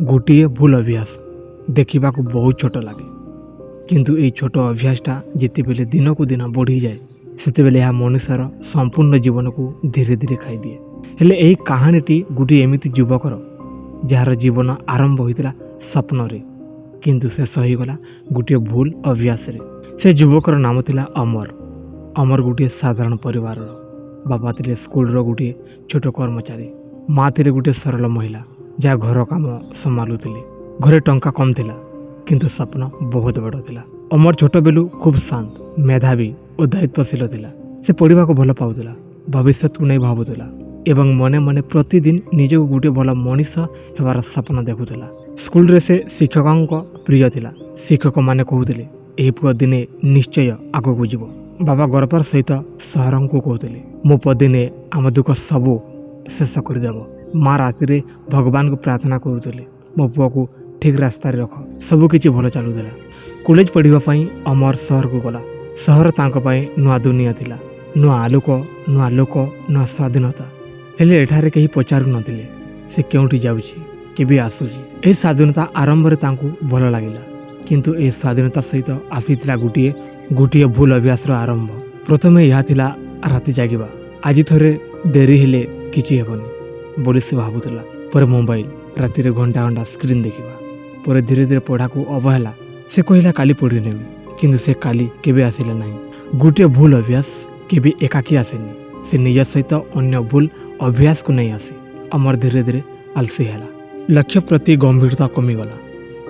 गोटे भूल अभ्यास देखा बहुत छोट लगे किंतु ये छोट अभ्यासटा जिते बेले दिन को दिन बढ़ी जाए से बेले यह मनुष्यर संपूर्ण जीवन को धीरे धीरे खाई दिए। हेले यही कहानीटी गोटे एमती युवकर जार जीवन आरंभ होता स्वप्न रे किंतु शेष होगला गोटे भूल अभ्यास रे। से युवकर नाम थिला अमर। अमर गोटे साधारण परिवार बाबा थे स्कूल गोटे छोट कर्मचारी, माँ थे गोटे सरल महिला जहाँ घर काम संभालुले। घरे टंका कम थिला किंतु स्वप्न बहुत बड़ थिला। अमर छोट बेलू खूब शांत, मेधावी और दायित्वशील थिला। से पढ़ा को भल पाउला, भविष्य को नहीं भावुला एवं मने मने प्रतिदिन निज को गोटे भल मनीष हेबार स्वप्न देखुला। स्कूल रे से शिक्षकों प्रिय थिला। शिक्षक माने कहते यही पुआ दिने निश्चय आग को जीव। बाबा गर्वर सहित सहर को कहते मो पुआ दिने आम दुख सबू शेष करदेव। माँ राति भगवान को प्रार्थना करुले मो पुआ को ठीक रास्तार रख। सबकि भल चलुला। कॉलेज पढ़ाई अमर सहर को गला। सहर तांको नुआ दुनिया थिला, नुआ आलोक, नुआ लोक, नुआ स्वाधीनता। हेले एठारे कहीं पचारू नथिले से केउठी जाउछि केबे आसुछि। ए स्वाधीनता आरंभ रे तांको भल लागिला किंतु ए स्वाधीनता सहित आसीथिला गोटिए भूल अभ्यास रो आरंभ। प्रथमे यह थिला राति जागिबा। आज थोरे देरी हेले किछि हेबनी बोली से भाबुतला। पर मोबाइल राति रे घंटा घंटा स्क्रीन देखिबा। पर धीरे धीरे पढ़ा को अवहेला। से कहला काली पढ़ी नेबी किंतु से काली केबे आसिला नहीं। गोटे भूल अभ्यास केबे एकाकी आसेनी, से निज सहित अन्य भूल अभ्यास को नहीं आसे। अमर धीरे धीरे आलसी हैला। लक्ष्य प्रति गंभीरता कमीगला।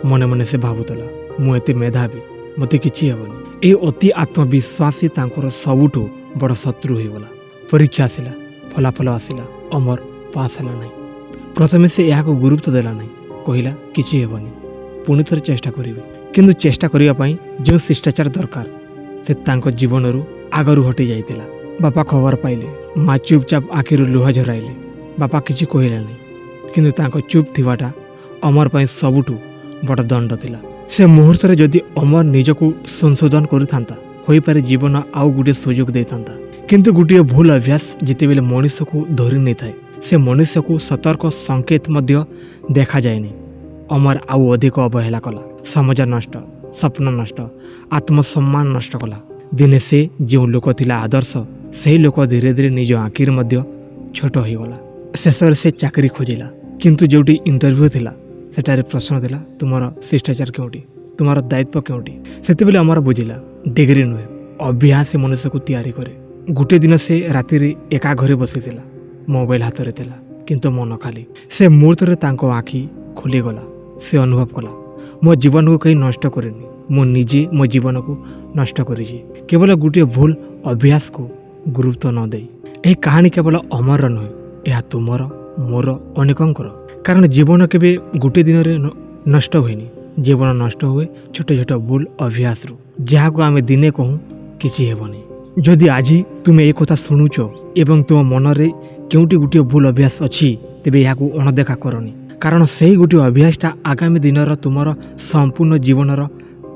मने मने से भाबुतला मु एते मेधावी, मते किछि हेबनी। ए अति आत्मविश्वासी तांकर सबुठु बड़ शत्रु होइगला। परीक्षा आसिला, फलाफल आसिला, अमर पास हैला नहीं। प्रथमे से यहाँ को गुरुत्व देला नहीं, कहला किछि हेबनी, पुणी थोड़े चेष्टा करिवे। किंतु चेष्टा करिया पई जो शिष्टाचार दरकार से तांको जीवनरू आगरू हटि जाइतिला। बापा खबर पाइले, माँ चुपचाप आखिरु लुह झराइले। बापा किछि कहले नहीं किंतु तांको चुप थिवाटा अमर पई सबुठु बड़ दंड थिला। से मुहूर्त रे जदि अमर निजको संशोधन करिथांता होई पारे जीवन आउ गुटे सुयोग देथांता। किंतु गुटे भूल अभ्यास जितेबेले मनुष्य को धरि नहीं थाए से मनुष्य को सतर्क संकेत मध्य देखा जाएनी। अमर आउ अधिक अवहेला कला। समाज नष्ट, स्वप्न नष्ट, आत्मसम्मान नष्ट कला। दिने से जो लोक थिला आदर्श से लोक धीरे धीरे निज आखिर मध्य छोट होगला। शेष से चाकरी खोजिला किंतु जोटी इंटरव्यू थिला सेटारे प्रश्न थिला तुमर शिष्टाचार केउटी, तुमर दायित्व केउटी। सेतेबेले अमर बुझिला डिग्री नुहे अभ्यास मनुष्य को तैयारी करे। गोटे दिन से राति रे एका घरे बसिथिला, मोबाइल हाथ रे थिला किंतु मन खाली। से मुहूर्त रे तांको आखि खुली गला। से अनुभव कला मो जीवन को कहीं नष्ट करेनी, मो निजे मो जीवन को नष्ट करिछि केवल गोटे भूल अभ्यास को गुरुत्व न दे। यह कहानी केवल अमर नुहे, यह तुमर मोर अनेकंकर। कारण जीवन केबे गोटे दिन रे नष्ट हुएनी। जीवन नष्ट हुए छोट छोट भूल अभ्यास रु, जहाँ को आमे दिने कहूँ किछि हेबनी। जदि आज तुमे ए कथा शुणुच एवं तुम मन रे केउटी गोटे भूल अभ्यास अछि तेबे याकू अणदेखा करनी। कारण से गोटे अभ्यासटा आगामी दिनर तुमर संपूर्ण जीवनर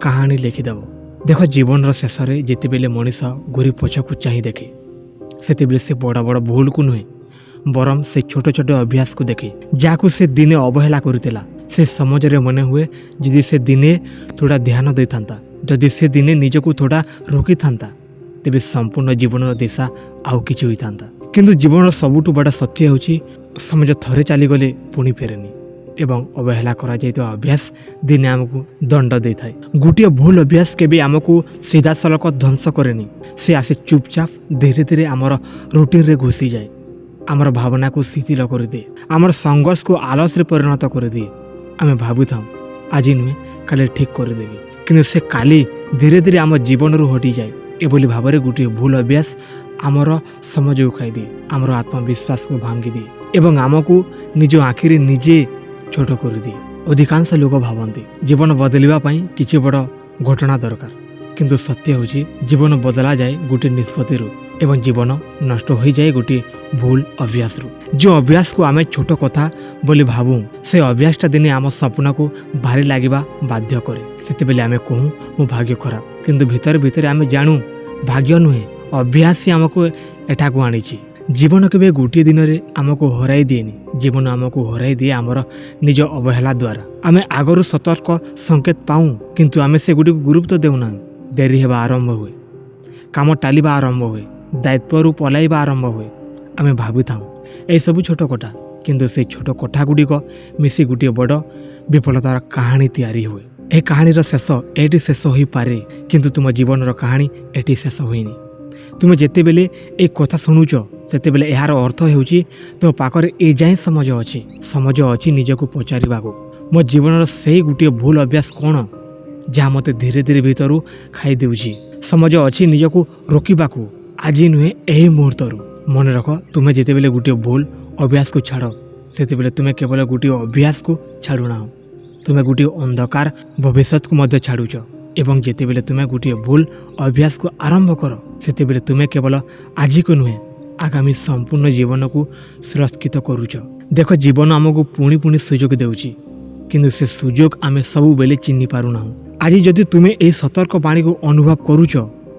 कहानी लिखिदेव। देख जीवन शेष में जितेबेले मनीष घूरी पछकू चाह देखे सेतेबेले से बड़ बड़ भूल को नुहे बरम से छोट छोट अभ्यास को देखे जहाँ से दिने अवहेला करथिला। से समाज रे मने हुए जदि से दिने थोड़ा ध्यान दे था, जदि से दिने निज को थोड़ा रोकी था तेबे संपूर्ण जीवन दिशा आउ किछि होई थांता। किंतु जीवन सबुठु बड़ा सत्य होछि समाज थरे चली गले पुणी फेरेनी एवं अवहेला करा जाइतबा अभ्यास दिने आमको दंड दे थाए। गोटे भूल अभ्यास केबे आमको सीधा सड़क ध्वंस करेनी। से आसे चुपचाप धीरे धीरे आमर रूटीन रे घुसी जाए, आमर भावना को शिथिल कर दे, आमर संघर्ष को आलस रे परिणत कर दिए। आमे भाबु थाम आज नुहे काले ठीक कर देबी किंतु से काली धीरे धीरे आम जीवन रू हटि जाए। एभली भाव गोटे भूल अभ्यास आमर समझ को खाई दिए, आमर आत्मविश्वास को भांगी दिए एवं आमको निज आखिरी निजे छोट कर दिए। अधिकांश लोक भावती जीवन बदलवा किछि बड़ घटना दरकार किंतु सत्य होछि जीवन बदला जाए गोटे निष्पत्ति रु एवं जीवन नष्ट हो जाए गोटे भूल अभ्यास रु। जो अभ्यास को आमे छोट कथा बोली भावू से अभ्यासटा दिने आम सपना को भारी लागिबा बाध्य करे। सेतेबेले आमे कहूँ मो भाग्य खराब किंतु भितर भितर आमे जानू भाग्य नुहे अभ्यास ही आमको एठाकू आनी। ଜୀବନ କେବେ ଗୋଟିଏ ଦିନରେ ଆମକୁ ହରାଇ ଦିଏନି। ଜୀବନ ଆମକୁ ହରାଇ ଦିଏ ଆମର ନିଜ ଅବହେଳା ଦ୍ୱାରା। ଆମେ ଆଗରୁ ସତର୍କ ସଂକେତ ପାଉଁ, କିନ୍ତୁ ଆମେ ସେଗୁଡ଼ିକୁ ଗୁରୁତ୍ୱ ଦେଉନାହୁଁ। ଡେରି ହେବା ଆରମ୍ଭ ହୁଏ, କାମ ଟାଳିବା ଆରମ୍ଭ ହୁଏ, ଦାୟିତ୍ୱରୁ ପଲାଇବା ଆରମ୍ଭ ହୁଏ। ଆମେ ଭାବିଥାଉଁ ଏସବୁ ଛୋଟ କଥା, କିନ୍ତୁ ସେଇ ଛୋଟ କଥାଗୁଡ଼ିକ ମିଶି ଗୋଟିଏ ବଡ଼ ବିଫଳତାର କାହାଣୀ ତିଆରି ହୁଏ। ଏହି କାହାଣୀର ଶେଷ ଏଇଠି ଶେଷ ହୋଇପାରେ, କିନ୍ତୁ ତୁମ ଜୀବନର କାହାଣୀ ଏଠି ଶେଷ ହୋଇନି। ତୁମେ ଯେତେବେଳେ ଏ କଥା ଶୁଣୁଛ, ସେତେବେଳେ ଏହାର ଅର୍ଥ ହେଉଛି ତୁମ ପାଖରେ ଏଯାଏଁ ସମୟ ଅଛି। ସମୟ ଅଛି ନିଜକୁ ପଚାରିବାକୁ, ମୋ ଜୀବନର ସେହି ଗୋଟିଏ ଭୁଲ ଅଭ୍ୟାସ କ'ଣ ଯାହା ମୋତେ ଧୀରେ ଧୀରେ ଭିତରୁ ଖାଇଦେଉଛି। ସମୟ ଅଛି ନିଜକୁ ରୋକିବାକୁ, ଆଜି ନୁହେଁ ଏହି ମୁହୂର୍ତ୍ତରୁ। ମନେ ରଖ, ତୁମେ ଯେତେବେଳେ ଗୋଟିଏ ଭୁଲ ଅଭ୍ୟାସକୁ ଛାଡ଼, ସେତେବେଳେ ତୁମେ କେବଳ ଗୋଟିଏ ଅଭ୍ୟାସକୁ ଛାଡ଼ୁନାହ, ତୁମେ ଗୋଟିଏ ଅନ୍ଧକାର ଭବିଷ୍ୟତକୁ ମଧ୍ୟ ଛାଡ଼ୁଛ। ଏବଂ ଯେତେବେଳେ ତୁମେ ଗୋଟିଏ ଭୁଲ ଅଭ୍ୟାସକୁ ଆରମ୍ଭ କର, ସେତେବେଳେ ତୁମେ କେବଳ ଆଜିକୁ ନୁହେଁ, ଆଗାମୀ ସମ୍ପୂର୍ଣ୍ଣ ଜୀବନକୁ ସୁରକ୍ଷିତ କରୁଛ। ଦେଖ, ଜୀବନ ଆମକୁ ପୁଣି ପୁଣି ସୁଯୋଗ ଦେଉଛି, କିନ୍ତୁ ସେ ସୁଯୋଗ ଆମେ ସବୁବେଳେ ଚିହ୍ନି ପାରୁନାହୁଁ। ଆଜି ଯଦି ତୁମେ ଏହି ସତର୍କ ବାଣୀକୁ ଅନୁଭବ କରୁଛ,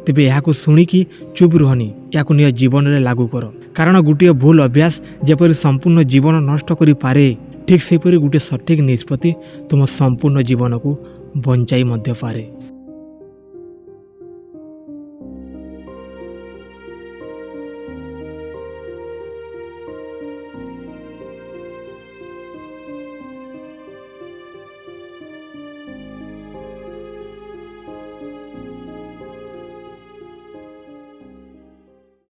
ତେବେ ଏହାକୁ ଶୁଣିକି ଚୁପ୍ ରୁହନି, ଏହାକୁ ନିଜ ଜୀବନରେ ଲାଗୁ କର। କାରଣ ଗୋଟିଏ ଭୁଲ ଅଭ୍ୟାସ ଯେପରି ସମ୍ପୂର୍ଣ୍ଣ ଜୀବନ ନଷ୍ଟ କରିପାରେ, ଠିକ୍ ସେହିପରି ଗୋଟିଏ ସଠିକ୍ ନିଷ୍ପତ୍ତି ତୁମ ସମ୍ପୂର୍ଣ୍ଣ ଜୀବନକୁ ବଞ୍ଚାଇ ମଧ୍ୟ ପାରେ।